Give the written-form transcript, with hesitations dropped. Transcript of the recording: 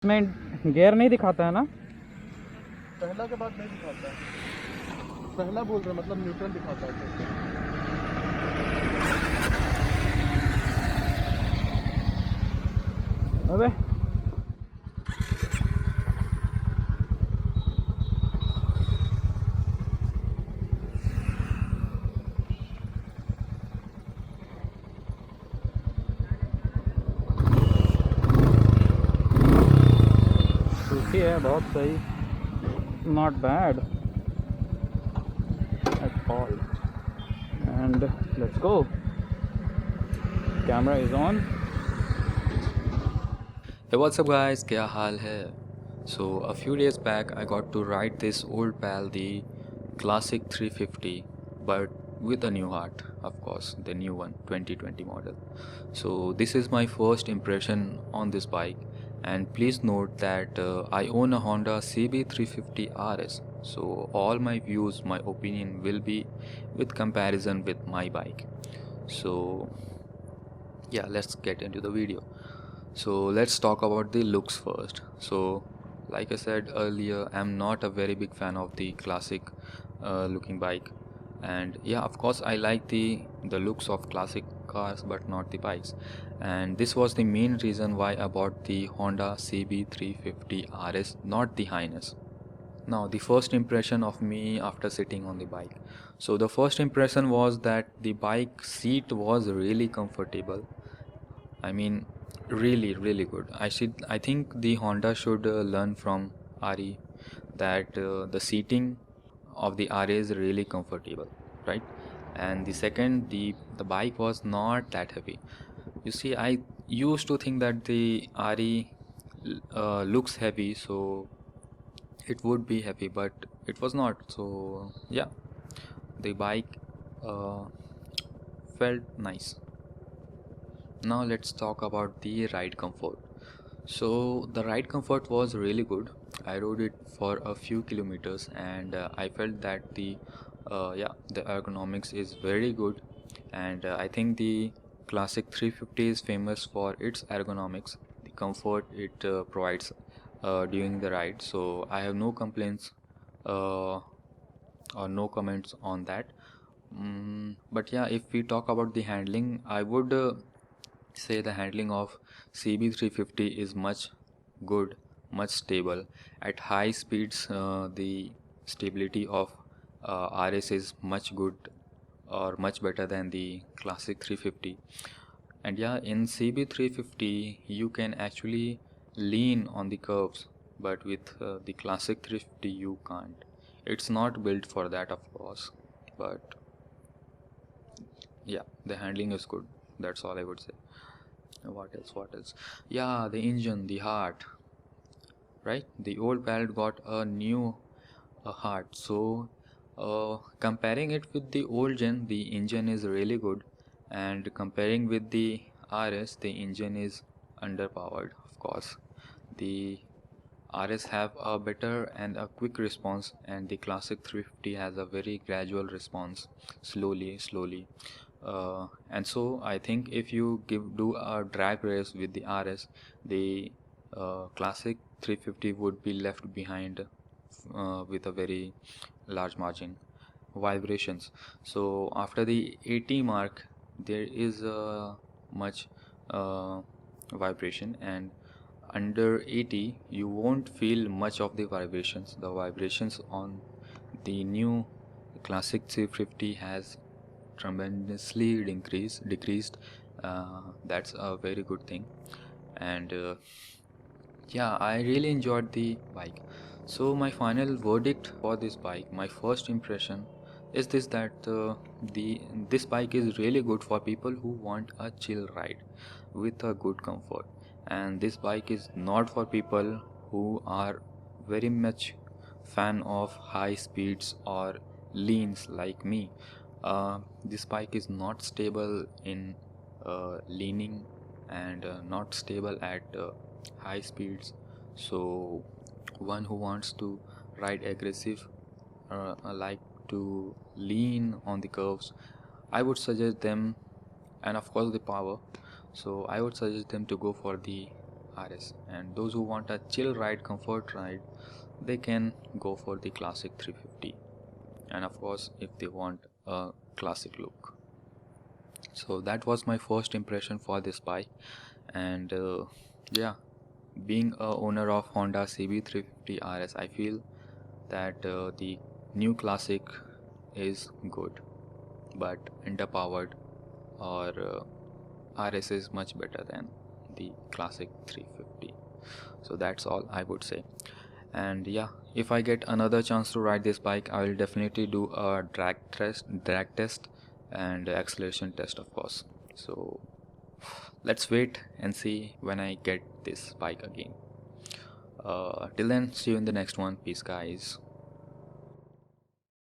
इसमें गियर नहीं दिखाता है ना। पहला के बाद नहीं दिखाता है। पहला बोल रहे मतलब न्यूट्रल दिखाता है। अबे सूखी है, बहुत सही, not bad at all. And let's go, camera is on. Hey, what's up, guys? क्या हाल है? So, a few days back, I got to ride this old pal, the Classic 350, but with a new heart, of course, the new one, 2020 model. So, this is my first impression on this bike, and please note that I own a Honda CB350 RS. So, all my views, my opinion will be with comparison with my bike. So, yeah, let's get into the video. So let's talk about the looks first. So like I said earlier, I'm not a very big fan of the classic looking bike, and yeah, of course I like the looks of classic cars but not the bikes, and this was the main reason why I bought the Honda CB350 RS, not the Highness. Now the first impression of me after sitting on the bike. So the first impression was that the bike seat was really comfortable. I mean, really good. I think the Honda should learn from RE that the seating of the RA is really comfortable, right? And the second, the bike was not that heavy. You see, I used to think that the RE looks heavy, so it would be heavy, but it was not. So yeah, the bike uh, felt nice. Now let's talk about the ride comfort. So the ride comfort was really good. I rode it for a few kilometers, and I felt that the ergonomics is very good, and I think the Classic 350 is famous for its ergonomics, the comfort it provides during the ride. So I have no complaints uh, or no comments on that. But yeah, if we talk about the handling, I would say the handling of CB350 is much good, much stable. At high speeds, the stability of RS is much good or much better than the classic 350. And yeah, in CB350 you can actually lean on the curves, but with the classic 350 you can't. It's not built for that, of course, but yeah, the handling is good. That's all I would say. What else? Yeah, the engine, the heart, right? The old palette got a new heart. So comparing it with the old gen, the engine is really good, and comparing with the RS, the engine is underpowered, of course. The RS have a better and a quick response, and the classic 350 has a very gradual response, slowly. And so I think if you do a drag race with the RS, the classic 350 would be left behind with a very large margin. Vibrations. So after the 80 mark, there is much uh, vibration, and under 80 you won't feel much of the vibrations. The vibrations on the new classic 350 has tremendously decreased. That's a very good thing, and yeah, I really enjoyed the bike. So my final verdict for this bike, my first impression is this, that the this bike is really good for people who want a chill ride with a good comfort, and this bike is not for people who are very much fan of high speeds or leans like me. This bike is not stable in leaning, and not stable at high speeds. So one who wants to ride aggressive, like to lean on the curves, I would suggest them, and of course the power, so I would suggest them to go for the RS, and those who want a chill ride, comfort ride, they can go for the classic 350, and of course if they want a classic look. So that was my first impression for this bike. And yeah, being a owner of Honda CB350 RS, I feel that the new classic is good but underpowered, or RS is much better than the classic 350. So that's all I would say. And yeah, if I get another chance to ride this bike, I will definitely do a drag test and acceleration test, of course. So let's wait and see when I get this bike again. Till then, see you in the next one. Peace, guys.